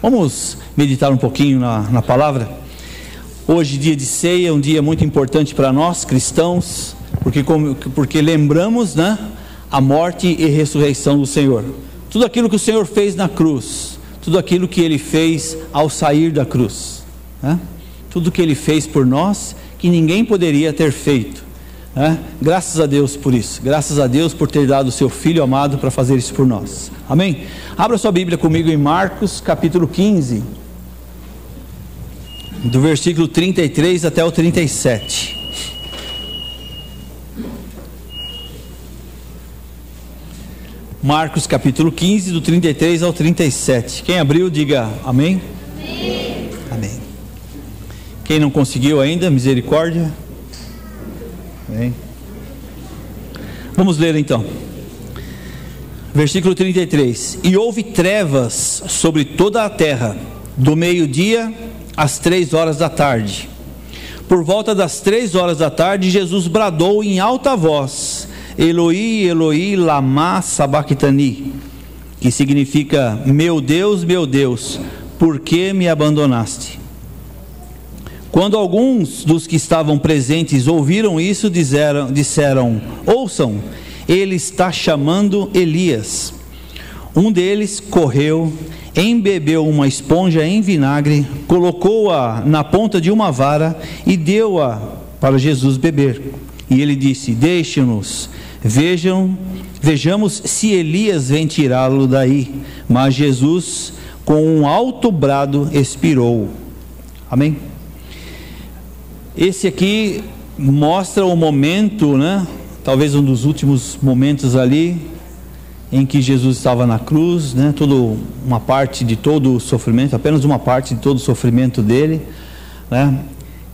Vamos meditar um pouquinho na palavra. Hoje, dia de ceia, é um dia muito importante para nós cristãos, porque lembramos, né, a morte e ressurreição do Senhor. Tudo aquilo que o Senhor fez na cruz, tudo aquilo que Ele fez ao sair da cruz, né? Tudo que Ele fez por nós, que ninguém poderia ter feito, né? Graças a Deus por isso, graças a Deus por ter dado o seu Filho amado para fazer isso por nós, amém? Abra sua Bíblia comigo em Marcos capítulo 15, do versículo 33 até o 37. Marcos capítulo 15, do 33 ao 37. Quem abriu, diga amém. Amém. Amém. Quem não conseguiu ainda, misericórdia. Amém. Vamos ler então. Versículo 33. E houve trevas sobre toda a terra, do meio-dia às 3 horas da tarde. Por volta das 3 horas da tarde, Jesus bradou em alta voz: Eloi, Eloi, lama sabachthani, que significa: meu Deus, por que me abandonaste? Quando alguns dos que estavam presentes ouviram isso, disseram: ouçam, ele está chamando Elias. Um deles correu, embebeu uma esponja em vinagre, colocou-a na ponta de uma vara e deu-a para Jesus beber. E ele disse: deixem-nos, vejamos se Elias vem tirá-lo daí. Mas Jesus, com um alto brado, expirou. Amém? Esse aqui mostra o momento, né? Talvez um dos últimos momentos ali, em que Jesus estava na cruz, né? Uma parte de todo o sofrimento, apenas uma parte de todo o sofrimento dele, né?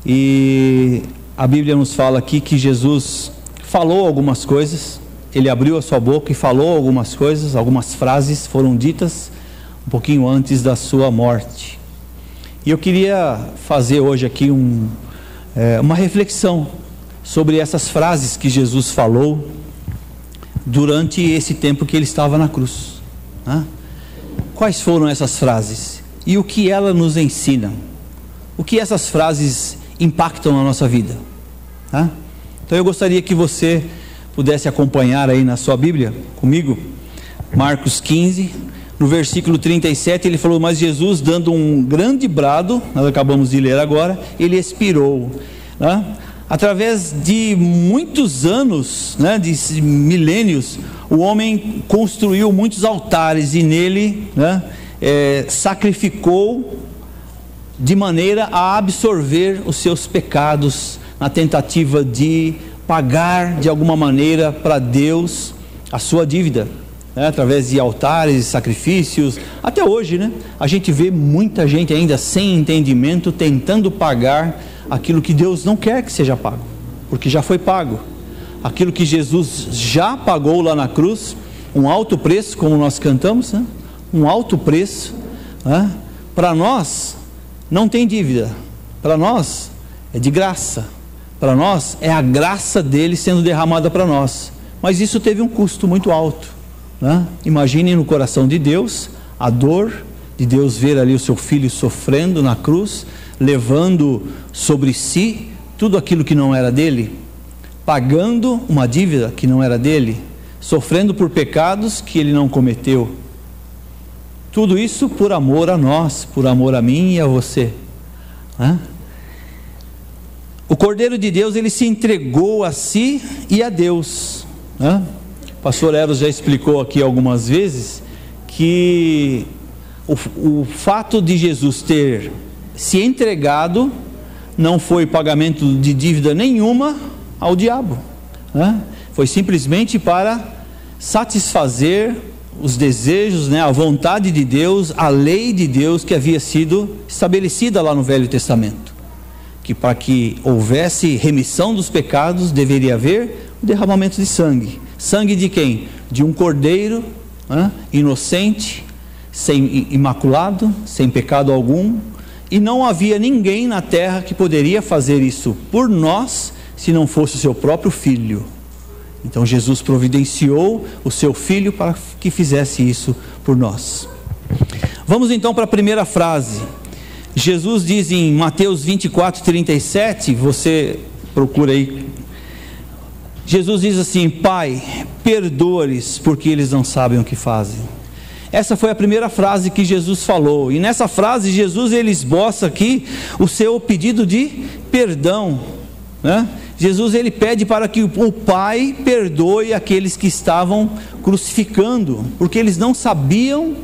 E a Bíblia nos fala aqui que Jesus falou algumas coisas, ele abriu a sua boca e falou algumas coisas, algumas frases foram ditas um pouquinho antes da sua morte. E eu queria fazer hoje aqui uma reflexão sobre essas frases que Jesus falou durante esse tempo que ele estava na cruz, né? Quais foram essas frases e o que ela nos ensina? O que essas frases impactam na nossa vida, né? Então eu gostaria que você pudesse acompanhar aí na sua Bíblia comigo, Marcos 15, no versículo 37, ele falou: mas Jesus, dando um grande brado, nós acabamos de ler agora, ele expirou, né? Através de muitos anos, né, de milênios, o homem construiu muitos altares e nele, né, sacrificou de maneira a absorver os seus pecados, na tentativa de pagar de alguma maneira para Deus a sua dívida, né, através de altares, sacrifícios. Até hoje, né, a gente vê muita gente ainda sem entendimento tentando pagar aquilo que Deus não quer que seja pago, porque já foi pago. Aquilo que Jesus já pagou lá na cruz, um alto preço, como nós cantamos, né? Um alto preço, né? Para nós não tem dívida, para nós é de graça, para nós é a graça dele sendo derramada para nós, mas isso teve um custo muito alto, né? Imaginem no coração de Deus a dor de Deus ver ali o seu filho sofrendo na cruz, levando sobre si tudo aquilo que não era dele, pagando uma dívida que não era dele, sofrendo por pecados que ele não cometeu. Tudo isso por amor a nós, por amor a mim e a você, né? O Cordeiro de Deus, ele se entregou a si e a Deus, né? O pastor Eros já explicou aqui algumas vezes que o fato de Jesus ter se entregado não foi pagamento de dívida nenhuma ao diabo, né? Foi simplesmente para satisfazer os desejos, né, a vontade de Deus, a lei de Deus que havia sido estabelecida lá no Velho Testamento, que para que houvesse remissão dos pecados deveria haver o derramamento de sangue. Sangue de quem? De um cordeiro, né, inocente, imaculado, sem pecado algum. E não havia ninguém na terra que poderia fazer isso por nós, se não fosse o seu próprio filho. Então Jesus providenciou o seu filho para que fizesse isso por nós. Vamos então para a primeira frase. Jesus diz em Mateus 24:37, você procura aí. Jesus diz assim: Pai, perdoa-lhes, porque eles não sabem o que fazem. Essa foi a primeira frase que Jesus falou, e nessa frase Jesus ele esboça aqui o seu pedido de perdão, né? Jesus ele pede para que o Pai perdoe aqueles que estavam crucificando, porque eles não sabiam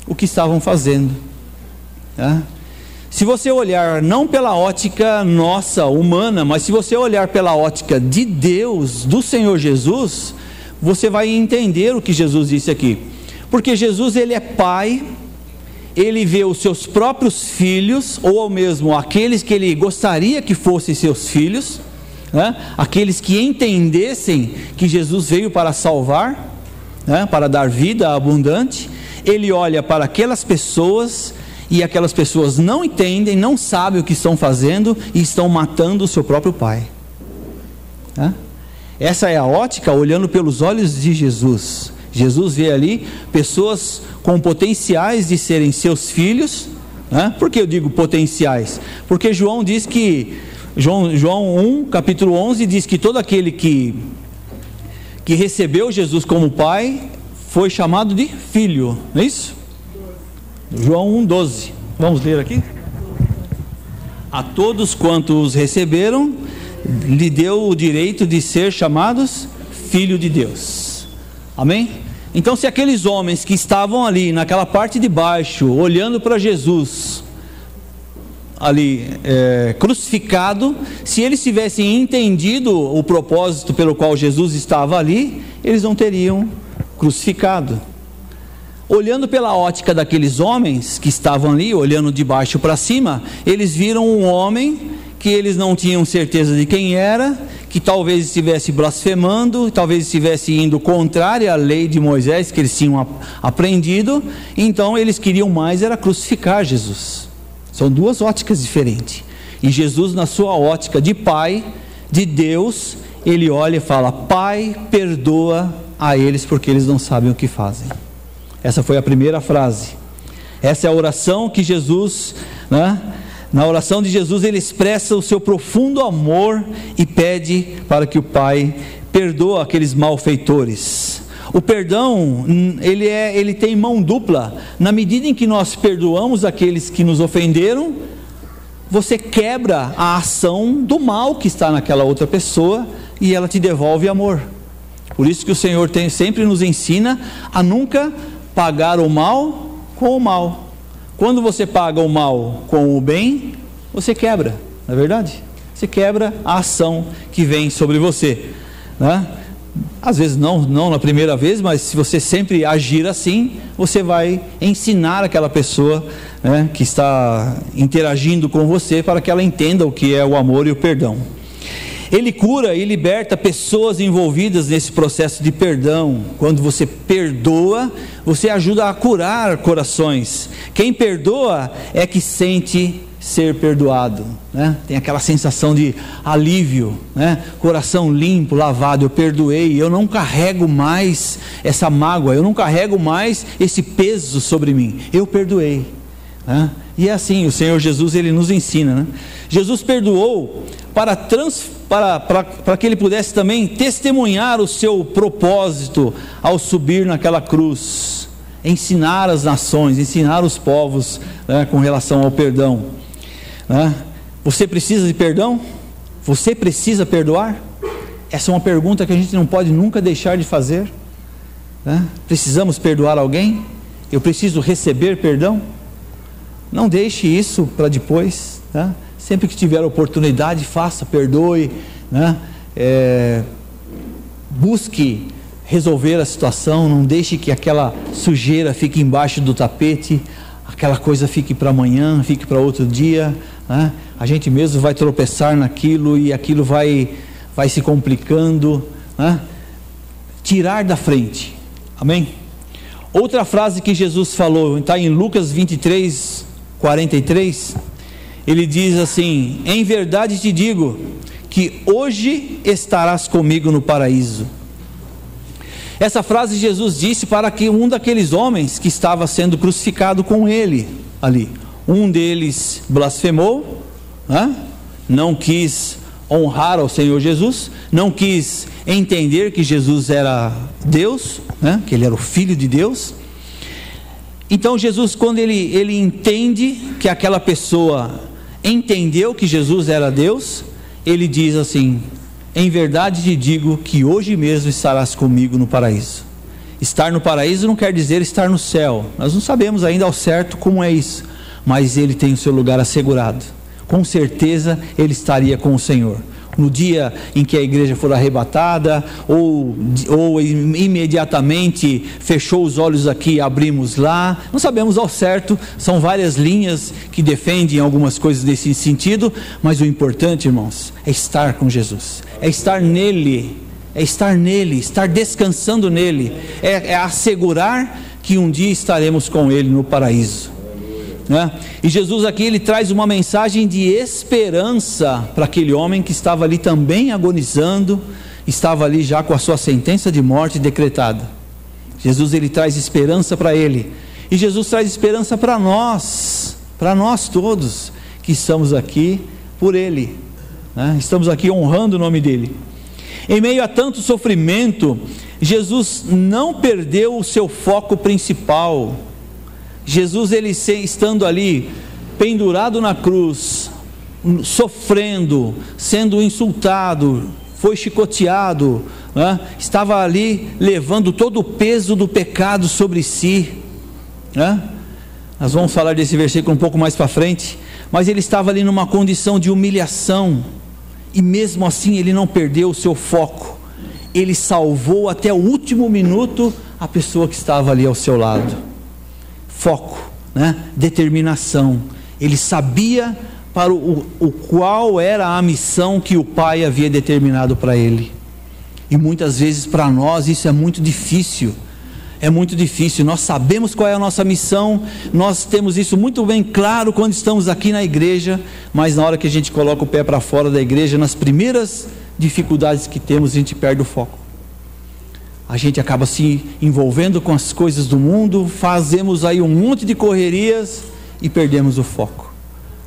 o que estavam fazendo, né? Se você olhar não pela ótica nossa, humana, mas se você olhar pela ótica de Deus, do Senhor Jesus, você vai entender o que Jesus disse aqui. Porque Jesus ele é Pai, ele vê os seus próprios filhos, ou mesmo aqueles que ele gostaria que fossem seus filhos, né? Aqueles que entendessem que Jesus veio para salvar, né? Para dar vida abundante. Ele olha para aquelas pessoas, e aquelas pessoas não entendem, não sabem o que estão fazendo, e estão matando o seu próprio Pai, né? Essa é a ótica, olhando pelos olhos de Jesus. Jesus vê ali pessoas com potenciais de serem seus filhos, né? Por que eu digo potenciais? Porque João diz que, João 1, capítulo 11, diz que todo aquele que recebeu Jesus como Pai, foi chamado de filho, não é isso? João 1,12, vamos ler aqui. A todos quantos os receberam, lhe deu o direito de ser chamados filho de Deus. Amém? Então, se aqueles homens que estavam ali naquela parte de baixo, olhando para Jesus ali crucificado, se eles tivessem entendido o propósito pelo qual Jesus estava ali, eles não teriam crucificado. Olhando pela ótica daqueles homens que estavam ali, olhando de baixo para cima, eles viram um homem que eles não tinham certeza de quem era, que talvez estivesse blasfemando, talvez estivesse indo contrário à lei de Moisés que eles tinham aprendido. Então eles queriam mais era crucificar Jesus. São duas óticas diferentes. E Jesus, na sua ótica de Pai, de Deus, ele olha e fala: Pai, perdoa a eles, porque eles não sabem o que fazem. Essa foi a primeira frase. Essa é a oração que Jesus, né? Na oração de Jesus ele expressa o seu profundo amor e pede para que o Pai perdoe aqueles malfeitores. O perdão, ele tem mão dupla. Na medida em que nós perdoamos aqueles que nos ofenderam, você quebra a ação do mal que está naquela outra pessoa e ela te devolve amor. Por isso que o Senhor sempre nos ensina a nunca pagar o mal com o mal. Quando você paga o mal com o bem, você quebra, não é verdade? Você quebra a ação que vem sobre você, né? Às vezes não na primeira vez, mas se você sempre agir assim, você vai ensinar aquela pessoa, né, que está interagindo com você, para que ela entenda o que é o amor e o perdão. Ele cura e liberta pessoas envolvidas nesse processo de perdão. Quando você perdoa, você ajuda a curar corações. Quem perdoa é que sente ser perdoado, né? Tem aquela sensação de alívio, né? Coração limpo, lavado. Eu perdoei, eu não carrego mais essa mágoa, eu não carrego mais esse peso sobre mim. Eu perdoei, né? E é assim, o Senhor Jesus ele nos ensina, né? Jesus perdoou para que ele pudesse também testemunhar o seu propósito ao subir naquela cruz, ensinar as nações, ensinar os povos, né, com relação ao perdão, né? Você precisa de perdão? Você precisa perdoar? Essa é uma pergunta que a gente não pode nunca deixar de fazer, né? Precisamos perdoar alguém? Eu preciso receber perdão? Não deixe isso para depois, né? Sempre que tiver oportunidade, faça, perdoe, né? Busque resolver a situação, não deixe que aquela sujeira fique embaixo do tapete, aquela coisa fique para amanhã, fique para outro dia, né? A gente mesmo vai tropeçar naquilo e aquilo vai se complicando, né? Tirar da frente, amém? Outra frase que Jesus falou, está em Lucas 23:43, ele diz assim: em verdade te digo que hoje estarás comigo no paraíso. Essa frase Jesus disse para que um daqueles homens que estava sendo crucificado com ele ali, um deles blasfemou, não quis honrar ao Senhor Jesus, não quis entender que Jesus era Deus, que Ele era o Filho de Deus. Então Jesus, quando ele entende que aquela pessoa entendeu que Jesus era Deus, ele diz assim: em verdade te digo que hoje mesmo estarás comigo no paraíso. Estar no paraíso não quer dizer estar no céu, nós não sabemos ainda ao certo como é isso, mas ele tem o seu lugar assegurado. Com certeza ele estaria com o Senhor no dia em que a igreja for arrebatada, ou imediatamente fechou os olhos aqui e abrimos lá, não sabemos ao certo. São várias linhas que defendem algumas coisas desse sentido, mas o importante, irmãos, é estar com Jesus, é estar nele, estar descansando nele, é assegurar que um dia estaremos com ele no paraíso. E Jesus aqui, ele traz uma mensagem de esperança para aquele homem que estava ali também agonizando, estava ali já com a sua sentença de morte decretada. Jesus, ele traz esperança para ele, e Jesus traz esperança para nós todos que estamos aqui por ele, estamos aqui honrando o nome dele. Em meio a tanto sofrimento, Jesus não perdeu o seu foco principal. Jesus, ele estando ali pendurado na cruz, sofrendo, sendo insultado, foi chicoteado, estava ali levando todo o peso do pecado sobre si, nós vamos falar desse versículo um pouco mais para frente, mas ele estava ali numa condição de humilhação, e mesmo assim ele não perdeu o seu foco, ele salvou até o último minuto a pessoa que estava ali ao seu lado. Foco, determinação. Ele sabia para o qual era a missão que o Pai havia determinado para ele. E muitas vezes para nós isso é muito difícil. Nós sabemos qual é a nossa missão, nós temos isso muito bem claro quando estamos aqui na igreja, mas na hora que a gente coloca o pé para fora da igreja, nas primeiras dificuldades que temos, a gente perde o foco. A gente acaba se envolvendo com as coisas do mundo, fazemos aí um monte de correrias e perdemos o foco.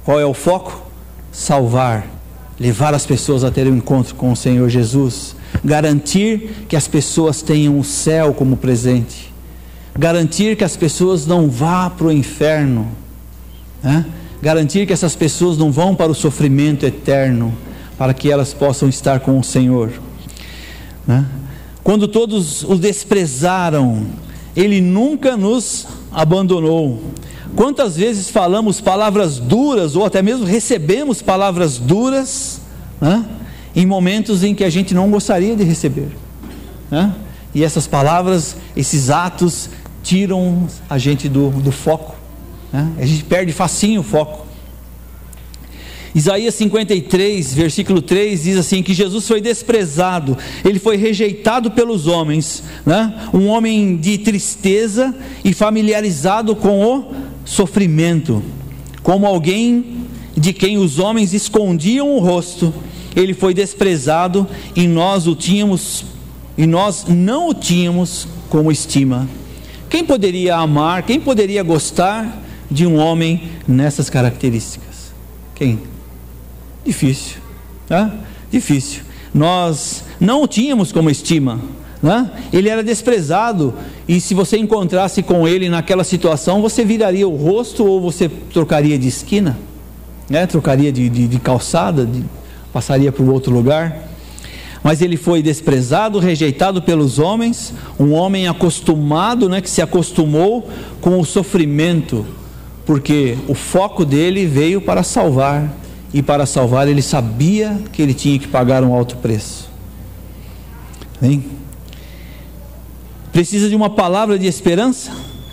Qual é o foco? Salvar, levar as pessoas a ter um encontro com o Senhor Jesus, garantir que as pessoas tenham o céu como presente, garantir que as pessoas não vá para o inferno, garantir que essas pessoas não vão para o sofrimento eterno, para que elas possam estar com o Senhor. Quando todos o desprezaram, ele nunca nos abandonou. Quantas vezes falamos palavras duras, ou até mesmo recebemos palavras duras, em momentos em que a gente não gostaria de receber, e essas palavras, esses atos tiram a gente do foco, a gente perde facinho o foco. Isaías 53, versículo 3 diz assim, que Jesus foi desprezado, ele foi rejeitado pelos homens, um homem de tristeza e familiarizado com o sofrimento, como alguém de quem os homens escondiam o rosto. Ele foi desprezado e nós não o tínhamos como estima. Quem poderia amar, quem poderia gostar de um homem nessas características? Quem? Difícil, difícil. Nós não o tínhamos como estima, ele era desprezado, e se você encontrasse com ele naquela situação, você viraria o rosto ou você trocaria de esquina, trocaria de calçada, passaria para o outro lugar. Mas ele foi desprezado, rejeitado pelos homens, um homem acostumado, que se acostumou com o sofrimento, porque o foco dele veio para salvar, e para salvar ele sabia que ele tinha que pagar um alto preço. Precisa de uma palavra de esperança?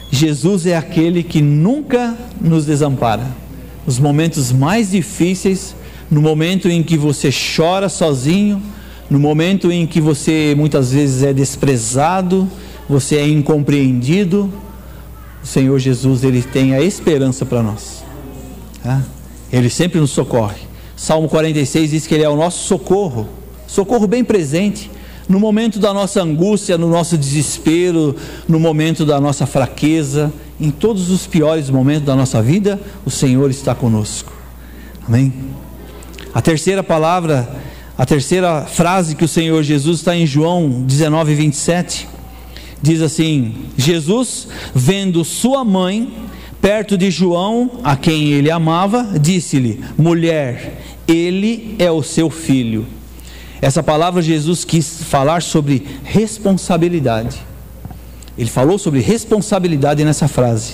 Jesus é aquele que nunca nos desampara. Nos momentos mais difíceis, no momento em que você chora sozinho, no momento em que você muitas vezes é desprezado, você é incompreendido, o Senhor Jesus, ele tem a esperança para nós. Ele sempre nos socorre. Salmo 46 diz que ele é o nosso socorro bem presente no momento da nossa angústia, no nosso desespero, no momento da nossa fraqueza, em todos os piores momentos da nossa vida, o Senhor está conosco. Amém? A terceira palavra, a terceira frase que o Senhor Jesus está em João 19, 27, diz assim: Jesus, vendo sua mãe perto de João, a quem ele amava, disse-lhe: mulher, ele é o seu filho. Essa palavra Jesus quis falar sobre responsabilidade. Ele falou sobre responsabilidade nessa frase.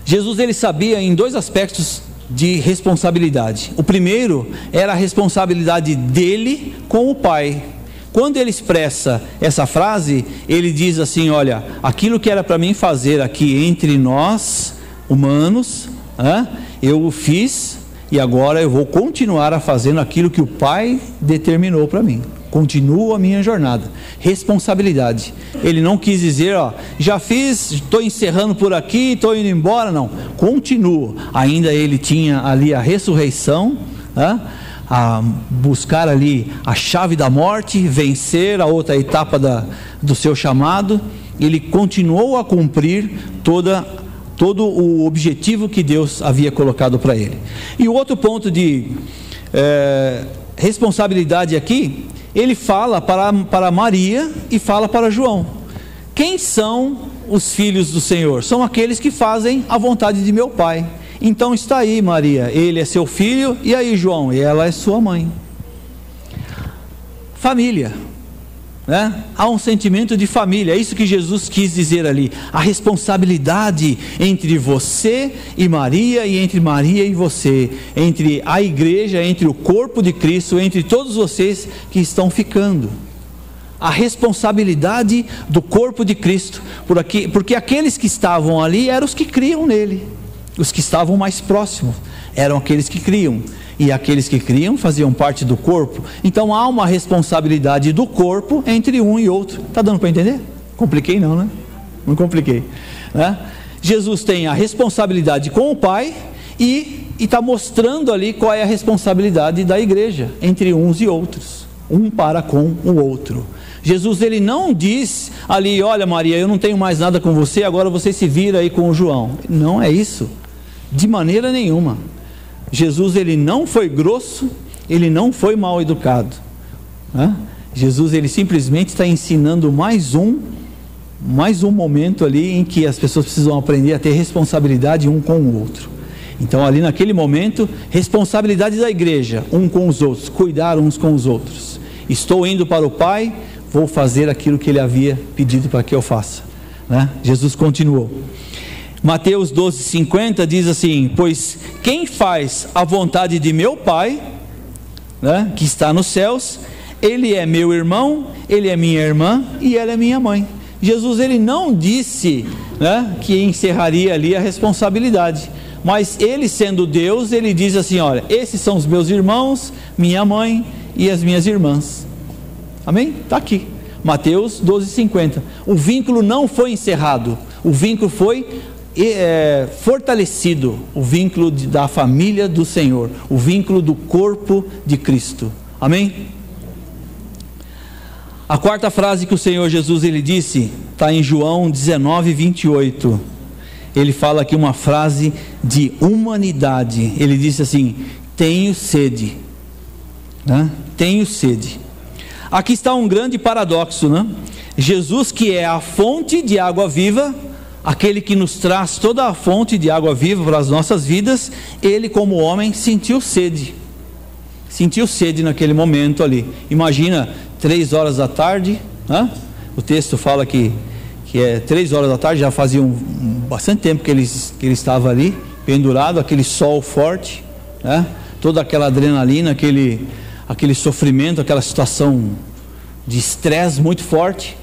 Jesus, ele sabia em dois aspectos de responsabilidade. O primeiro era a responsabilidade dele com o Pai. Quando ele expressa essa frase, ele diz assim: olha, aquilo que era para mim fazer aqui entre nós, humanos, eu fiz, e agora eu vou continuar a fazendo aquilo que o Pai determinou para mim. Continuo a minha jornada. Responsabilidade. Ele não quis dizer, já fiz, estou encerrando por aqui, estou indo embora. Não, continuo. Ainda ele tinha ali a ressurreição, a buscar ali a chave da morte, vencer a outra etapa do seu chamado. Ele continuou a cumprir todo o objetivo que Deus havia colocado para ele. E o outro ponto de responsabilidade aqui, ele fala para Maria e fala para João. Quem são os filhos do Senhor? São aqueles que fazem a vontade de meu Pai. Então está aí, Maria, ele é seu filho, e aí, João, ela é sua mãe. Família, né? Há um sentimento de família, é isso que Jesus quis dizer ali. A responsabilidade entre você e Maria, e entre Maria e você, entre a igreja, entre o corpo de Cristo, entre todos vocês que estão ficando. A responsabilidade do corpo de Cristo, porque aqueles que estavam ali eram os que criam nele. Os que estavam mais próximos eram aqueles que criam, e aqueles que criam faziam parte do corpo. Então há uma responsabilidade do corpo entre um e outro. Está dando para entender? Compliquei não, né? Não compliquei, né? Jesus tem a responsabilidade com o Pai e está mostrando ali qual é a responsabilidade da igreja entre uns e outros, um para com o outro. Jesus, ele não diz ali: olha, Maria, eu não tenho mais nada com você, agora você se vira aí com o João. Não é isso, de maneira nenhuma. Jesus, ele não foi grosso, ele não foi mal educado, né? Jesus, ele simplesmente está ensinando mais um momento ali em que as pessoas precisam aprender a ter responsabilidade um com o outro. Então ali naquele momento, responsabilidade da igreja, um com os outros, cuidar uns com os outros. Estou indo para o Pai, vou fazer aquilo que ele havia pedido para que eu faça, né? Jesus continuou. Mateus 12:50 diz assim: pois quem faz a vontade de meu Pai, né, que está nos céus, ele é meu irmão, ele é minha irmã e ela é minha mãe. Jesus, ele não disse, né, que encerraria ali a responsabilidade, mas ele sendo Deus, ele diz assim: olha, esses são os meus irmãos, minha mãe e as minhas irmãs. Amém? Está aqui, Mateus 12:50. O vínculo não foi encerrado, o vínculo foi fortalecido, o vínculo da família do Senhor, o vínculo do corpo de Cristo. Amém? A quarta frase que o Senhor Jesus ele disse está em João 19:28. Ele fala aqui uma frase de humanidade. Ele disse assim: tenho sede, né? Tenho sede. Aqui está um grande paradoxo, né? Jesus, que é a fonte de água viva, aquele que nos traz toda a fonte de água viva para as nossas vidas, ele como homem sentiu sede naquele momento ali. Imagina, 3 horas da tarde, né? O texto fala que é 3 horas da tarde, já fazia bastante tempo que ele estava ali, pendurado, aquele sol forte, né? Toda aquela adrenalina, aquele sofrimento, aquela situação de estresse muito forte.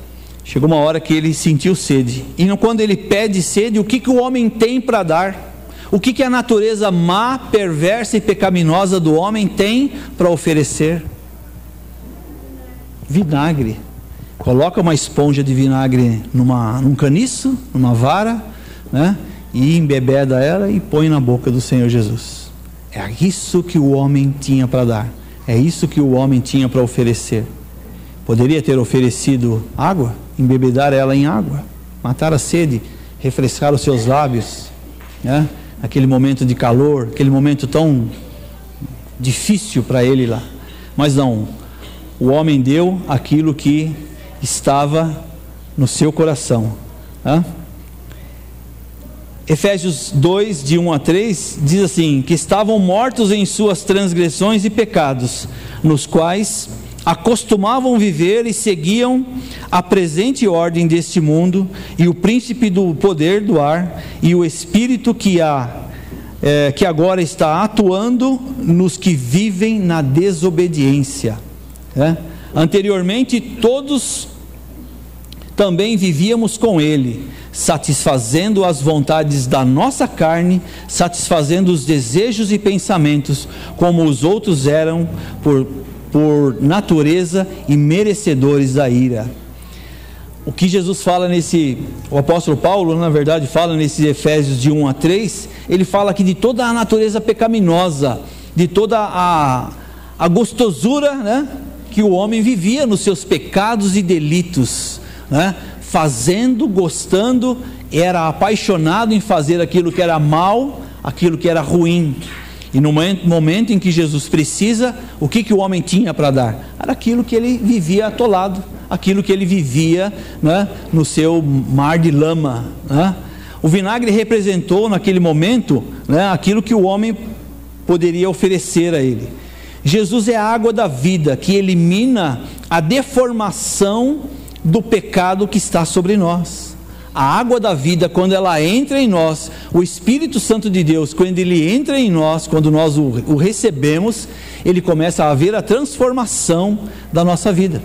Chegou uma hora que ele sentiu sede, e quando ele pede sede, o que o homem tem para dar? O que a natureza má, perversa e pecaminosa do homem tem para oferecer? Vinagre. Coloca uma esponja de vinagre num caniço, numa vara, né? E embebeda ela e põe na boca do Senhor Jesus. É isso que o homem tinha para dar, é isso que o homem tinha para oferecer. Poderia ter oferecido água, embebedar ela em água, matar a sede, refrescar os seus lábios, né? Aquele momento de calor, aquele momento tão difícil para ele lá. Mas não, o homem deu aquilo que estava no seu coração, né? Efésios 2, de 1 a 3, diz assim: que estavam mortos em suas transgressões e pecados, nos quais acostumavam viver e seguiam a presente ordem deste mundo, e o príncipe do poder do ar, e o espírito que agora está atuando nos que vivem na desobediência, né? Anteriormente todos também vivíamos com ele, satisfazendo as vontades da nossa carne, satisfazendo os desejos e pensamentos, como os outros eram por natureza e merecedores da ira. O que Jesus fala o apóstolo Paulo, na verdade, fala nesses Efésios de 1 a 3, ele fala aqui de toda a natureza pecaminosa, de toda a gostosura, né, que o homem vivia nos seus pecados e delitos, né? Fazendo, gostando, era apaixonado em fazer aquilo que era mal, aquilo que era ruim. E no momento em que Jesus precisa, o que o homem tinha para dar? Era aquilo que ele vivia atolado, aquilo que ele vivia, né, no seu mar de lama, né? O vinagre representou naquele momento, né, aquilo que o homem poderia oferecer a ele. Jesus é a água da vida, que elimina a deformação do pecado que está sobre nós. A água da vida, quando ela entra em nós, o Espírito Santo de Deus, quando ele entra em nós, quando nós o recebemos, ele começa a haver a transformação da nossa vida.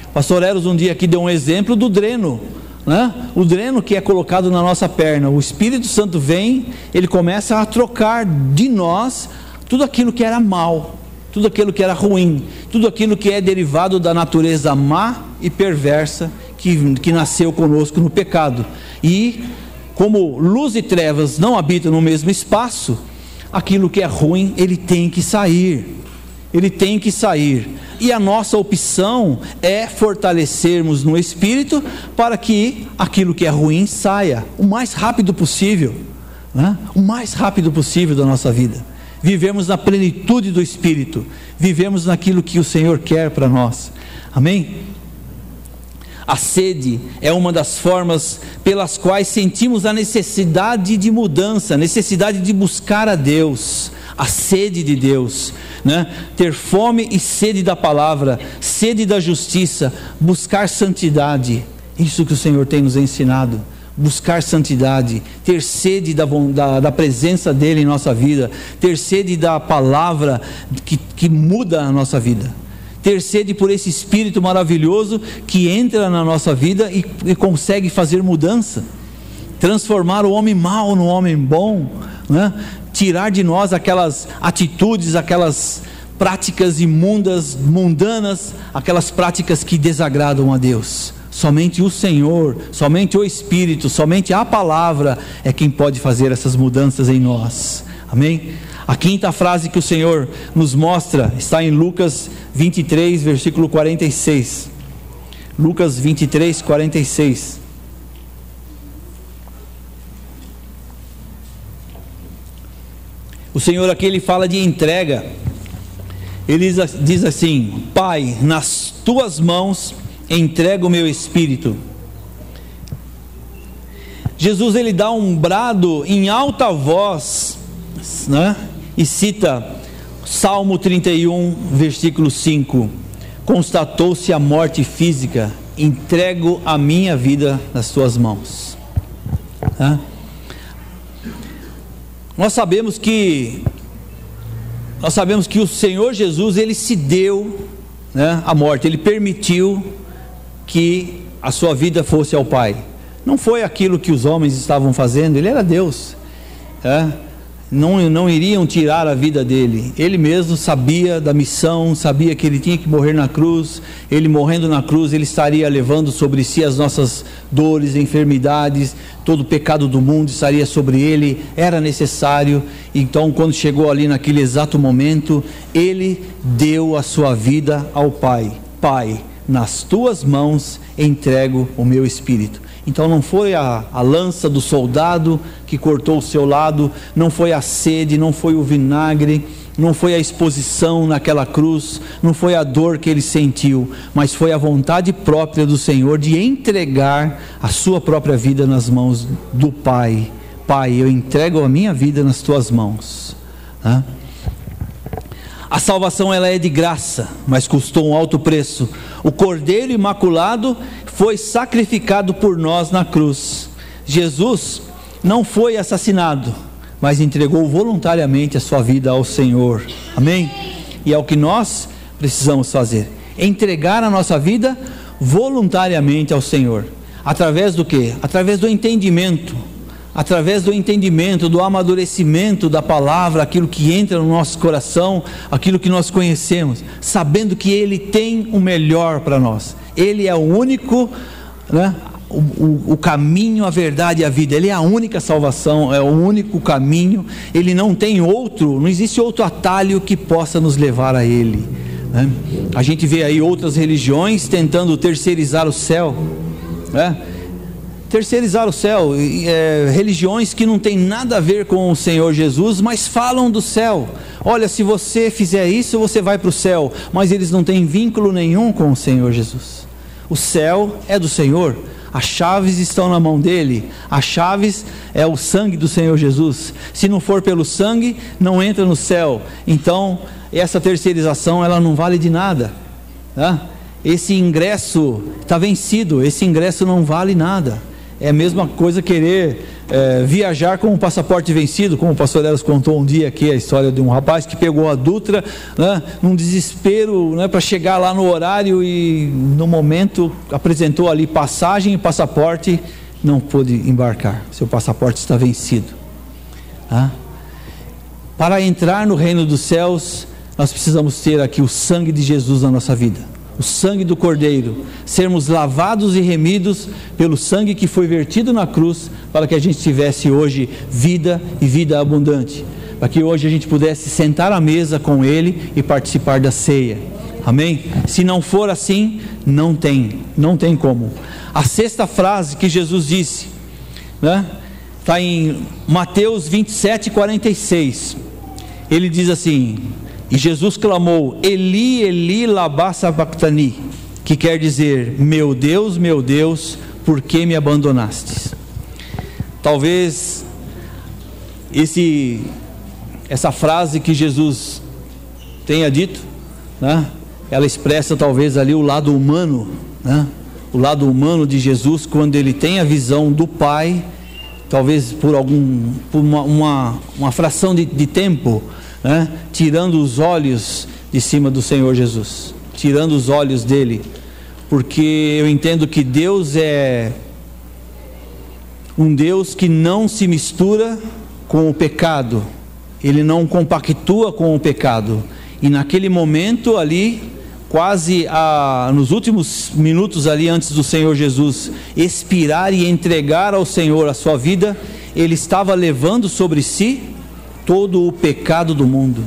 O pastor Eros um dia aqui deu um exemplo do dreno, né? O dreno que é colocado na nossa perna, o Espírito Santo vem, ele começa a trocar de nós tudo aquilo que era mal, tudo aquilo que era ruim, tudo aquilo que é derivado da natureza má e perversa que nasceu conosco no pecado. E como luz e trevas não habitam no mesmo espaço, aquilo que é ruim, ele tem que sair, e a nossa opção é fortalecermos no Espírito, para que aquilo que é ruim saia o mais rápido possível, né? O mais rápido possível da nossa vida. Vivemos na plenitude do Espírito, vivemos naquilo que o Senhor quer para nós, amém? A sede é uma das formas pelas quais sentimos a necessidade de mudança, necessidade de buscar a Deus, a sede de Deus, né? Ter fome e sede da palavra, sede da justiça, buscar santidade, isso que o Senhor tem nos ensinado. Buscar santidade, ter sede da presença dEle em nossa vida, ter sede da palavra que muda a nossa vida, ter sede por esse Espírito maravilhoso que entra na nossa vida e consegue fazer mudança, transformar o homem mau no homem bom, né? Tirar de nós aquelas atitudes, aquelas práticas imundas, mundanas, aquelas práticas que desagradam a Deus. Somente o Senhor, somente o Espírito, somente a palavra é quem pode fazer essas mudanças em nós, amém? A quinta frase que o Senhor nos mostra está em Lucas 23, versículo 46. Lucas 23, 46. O Senhor aqui ele fala de entrega. Ele diz assim: Pai, nas tuas mãos entrego o meu espírito. Jesus ele dá um brado em alta voz, né? E cita Salmo 31, versículo 5: constatou-se a morte física, entrego a minha vida nas tuas mãos. Nós sabemos que o Senhor Jesus ele se deu, né, a morte, ele permitiu que a sua vida fosse ao Pai. Não foi aquilo que os homens estavam fazendo, ele era Deus, não iriam tirar a vida dele. Ele mesmo sabia da missão, sabia que ele tinha que morrer na cruz. Ele morrendo na cruz, ele estaria levando sobre si as nossas dores, enfermidades, todo o pecado do mundo estaria sobre ele, era necessário. Então quando chegou ali naquele exato momento, ele deu a sua vida ao Pai. Pai, nas tuas mãos entrego o meu espírito. Então não foi a lança do soldado que cortou o seu lado, não foi a sede, não foi o vinagre, não foi a exposição naquela cruz, não foi a dor que ele sentiu, mas foi a vontade própria do Senhor de entregar a sua própria vida nas mãos do Pai. Pai, eu entrego a minha vida nas tuas mãos. A salvação, ela é de graça, mas custou um alto preço. O Cordeiro Imaculado foi sacrificado por nós na cruz. Jesus não foi assassinado, mas entregou voluntariamente a sua vida ao Senhor. Amém? E é o que nós precisamos fazer: entregar a nossa vida voluntariamente ao Senhor. Através do quê? Através do entendimento. Através do entendimento, do amadurecimento da palavra, aquilo que entra no nosso coração, aquilo que nós conhecemos, sabendo que Ele tem o melhor para nós. Ele é o único, né, o caminho, a verdade e a vida. Ele é a única salvação, é o único caminho. Ele não tem outro, não existe outro atalho que possa nos levar a Ele, né? A gente vê aí outras religiões tentando terceirizar o céu, né? Terceirizar o céu, religiões que não tem nada a ver com o Senhor Jesus, mas falam do céu. Olha, se você fizer isso, você vai para o céu. Mas eles não têm vínculo nenhum com o Senhor Jesus. O céu é do Senhor, as chaves estão na mão dele. As chaves é o sangue do Senhor Jesus. Se não for pelo sangue, não entra no céu. Então, essa terceirização, ela não vale de nada, tá? Esse ingresso está vencido, esse ingresso não vale nada. É a mesma coisa querer viajar com o passaporte vencido, como o pastor Eros contou um dia aqui a história de um rapaz que pegou a Dutra, né, num desespero, né, para chegar lá no horário, e no momento apresentou ali passagem e passaporte, não pôde embarcar, seu passaporte está vencido. Para entrar no reino dos céus, nós precisamos ter aqui o sangue de Jesus na nossa vida, o sangue do Cordeiro, sermos lavados e remidos pelo sangue que foi vertido na cruz, para que a gente tivesse hoje vida e vida abundante, para que hoje a gente pudesse sentar à mesa com Ele e participar da ceia. Amém? Se não for assim, não tem como. A sexta frase que Jesus disse, né, está em Mateus 27:46. Ele diz assim: e Jesus clamou, Eli, Eli, lama sabachthani, que quer dizer, meu Deus, por que me abandonastes? Talvez essa frase que Jesus tenha dito, né, ela expressa talvez ali o lado humano, né, o lado humano de Jesus, quando ele tem a visão do Pai, talvez por uma fração de tempo, né, tirando os olhos de cima do Senhor Jesus, tirando os olhos dele, porque eu entendo que Deus é um Deus que não se mistura com o pecado, Ele não compactua com o pecado. E naquele momento ali, quase nos últimos minutos ali antes do Senhor Jesus expirar e entregar ao Senhor a sua vida, Ele estava levando sobre si todo o pecado do mundo,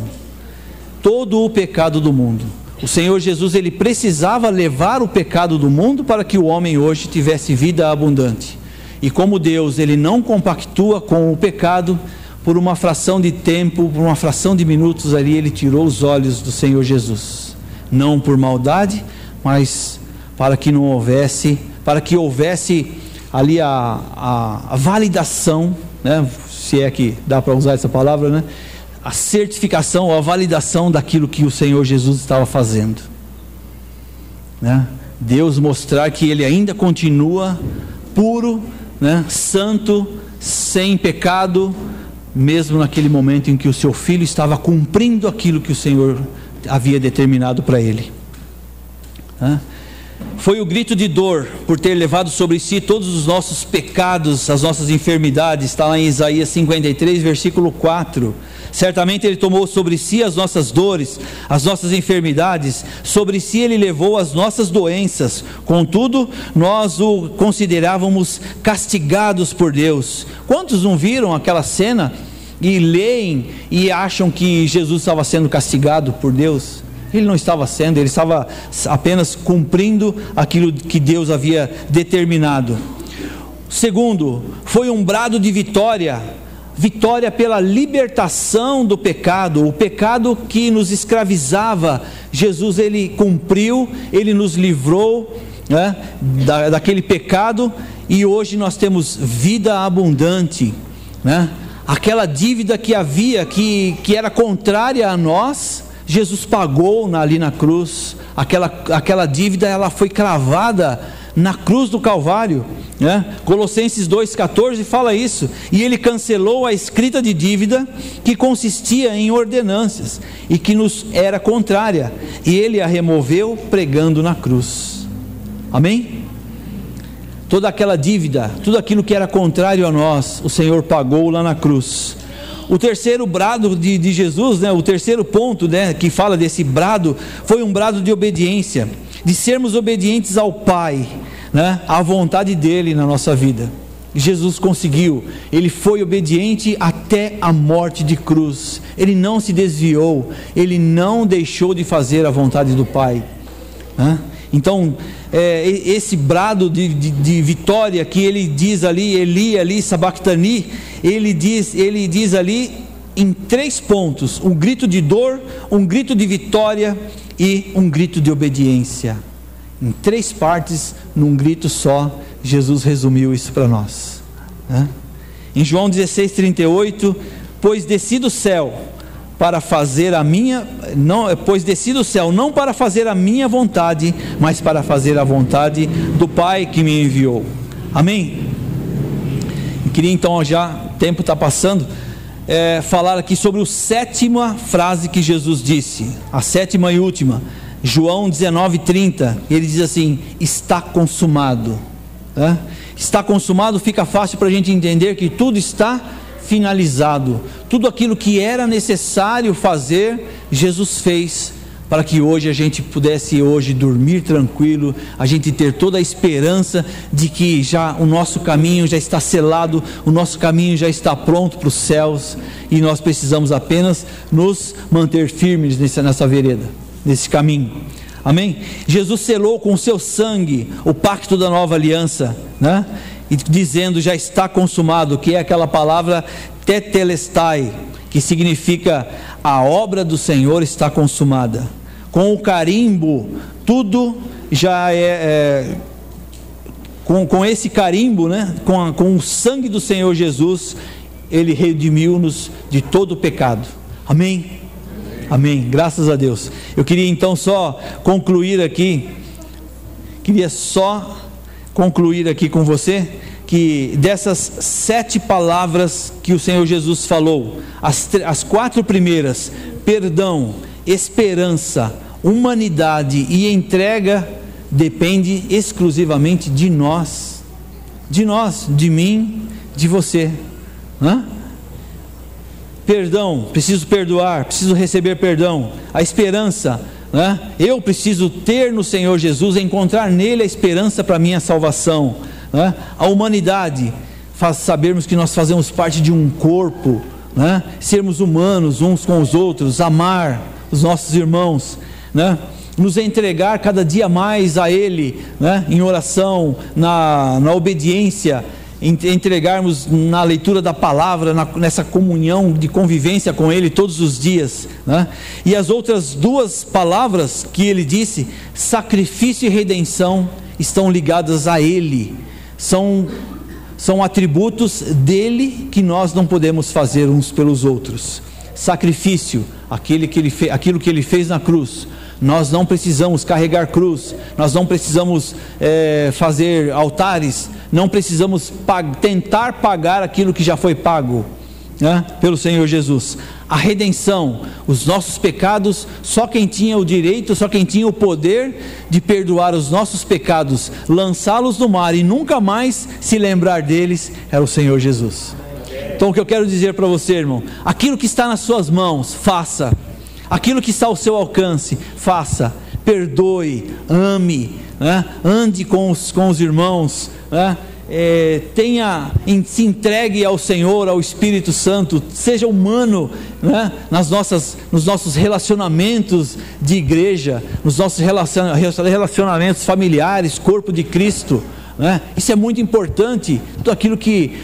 todo o pecado do mundo. O Senhor Jesus, ele precisava levar o pecado do mundo para que o homem hoje tivesse vida abundante. E como Deus, ele não compactua com o pecado, por uma fração de tempo, por uma fração de minutos ali, ele tirou os olhos do Senhor Jesus, não por maldade, mas para que não houvesse, para que houvesse ali a validação, né? Se é que dá para usar essa palavra, né? A certificação ou a validação daquilo que o Senhor Jesus estava fazendo, né? Deus mostrar que Ele ainda continua puro, né? Santo, sem pecado, mesmo naquele momento em que o seu filho estava cumprindo aquilo que o Senhor havia determinado para ele, né? Foi o grito de dor por ter levado sobre si todos os nossos pecados, as nossas enfermidades. Está lá em Isaías 53, versículo 4. Certamente Ele tomou sobre si as nossas dores, as nossas enfermidades, sobre si Ele levou as nossas doenças, contudo nós o considerávamos castigados por Deus. Quantos não viram aquela cena e leem e acham que Jesus estava sendo castigado por Deus? Ele não estava sendo, ele estava apenas cumprindo aquilo que Deus havia determinado. Segundo, foi um brado de vitória, vitória pela libertação do pecado, o pecado que nos escravizava. Jesus, ele cumpriu, ele nos livrou, né, daquele pecado, e hoje nós temos vida abundante, né? Aquela dívida que havia, que era contrária a nós, Jesus pagou ali na cruz. Aquela dívida, ela foi cravada na cruz do Calvário, né? Colossenses 2,14 fala isso. E ele cancelou a escrita de dívida que consistia em ordenanças e que nos era contrária, e ele a removeu pregando na cruz. Amém? Toda aquela dívida, tudo aquilo que era contrário a nós, o Senhor pagou lá na cruz. O terceiro brado de Jesus, né, o terceiro ponto, né, que fala desse brado, foi um brado de obediência, de sermos obedientes ao Pai, né, à vontade dEle na nossa vida. Jesus conseguiu, Ele foi obediente até a morte de cruz, Ele não se desviou, Ele não deixou de fazer a vontade do Pai, né? Então, esse brado de vitória que ele diz ali, Eli sabachthani, ele diz ali em 3 pontos: um grito de dor, um grito de vitória e um grito de obediência. Em 3 partes, num grito só, Jesus resumiu isso para nós, né? Em João 16:38, pois desci do céu para fazer a minha, pois desci do céu não para fazer a minha vontade, mas para fazer a vontade do Pai que me enviou. Amém? Eu queria então, já o tempo está passando, falar aqui sobre a 7ª frase que Jesus disse, a 7ª e última, João 19:30, ele diz assim: está consumado. Está consumado, fica fácil para a gente entender que tudo está finalizado, tudo aquilo que era necessário fazer, Jesus fez, para que hoje a gente pudesse dormir tranquilo, a gente ter toda a esperança de que já o nosso caminho já está selado, o nosso caminho já está pronto para os céus, e nós precisamos apenas nos manter firmes nessa vereda, nesse caminho. Amém? Jesus selou com o seu sangue o pacto da nova aliança, né? E dizendo: já está consumado, que é aquela palavra tetelestai, que significa a obra do Senhor está consumada. Com o carimbo, tudo já com esse carimbo, né? Com o sangue do Senhor Jesus, Ele redimiu-nos de todo o pecado. Amém? Amém, graças a Deus. Eu queria então só concluir aqui com você, que dessas 7 palavras que o Senhor Jesus falou, as 4 primeiras, perdão, esperança, humanidade e entrega, depende exclusivamente de nós, de mim, de você, né? Perdão, preciso perdoar, preciso receber perdão. A esperança, né? Eu preciso ter no Senhor Jesus, encontrar nele a esperança para a minha salvação, né? A humanidade, sabermos que nós fazemos parte de um corpo, né? Sermos humanos uns com os outros, amar os nossos irmãos, né? Nos entregar cada dia mais a Ele, né? Em oração, na obediência, entregarmos na leitura da palavra, nessa comunhão de convivência com Ele todos os dias, né? E as outras 2 palavras que Ele disse, sacrifício e redenção, estão ligadas a Ele, são atributos dEle que nós não podemos fazer uns pelos outros. Sacrifício, aquilo que Ele fez na cruz. Nós não precisamos carregar cruz, nós não precisamos fazer altares, não precisamos tentar pagar aquilo que já foi pago, né, pelo Senhor Jesus. A redenção, os nossos pecados, só quem tinha o direito, só quem tinha o poder de perdoar os nossos pecados, lançá-los no mar e nunca mais se lembrar deles, era o Senhor Jesus. Então o que eu quero dizer para você, irmão, aquilo que está nas suas mãos, faça. Aquilo que está ao seu alcance, faça. Perdoe, ame, né? Ande com os irmãos, né? se entregue ao Senhor, ao Espírito Santo, seja humano, né? Nos nossos relacionamentos de igreja, nos nossos relacionamentos familiares, corpo de Cristo, né? Isso é muito importante,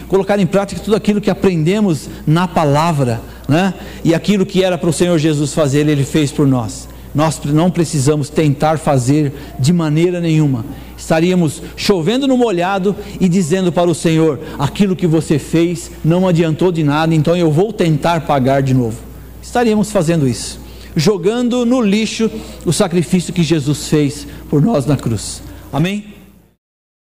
colocar em prática tudo aquilo que aprendemos na palavra, né? E aquilo que era para o Senhor Jesus fazer, Ele fez por nós. Nós não precisamos tentar fazer de maneira nenhuma. Estaríamos chovendo no molhado e dizendo para o Senhor: aquilo que você fez não adiantou de nada, então eu vou tentar pagar de novo. Estaríamos fazendo isso, jogando no lixo o sacrifício que Jesus fez por nós na cruz. Amém?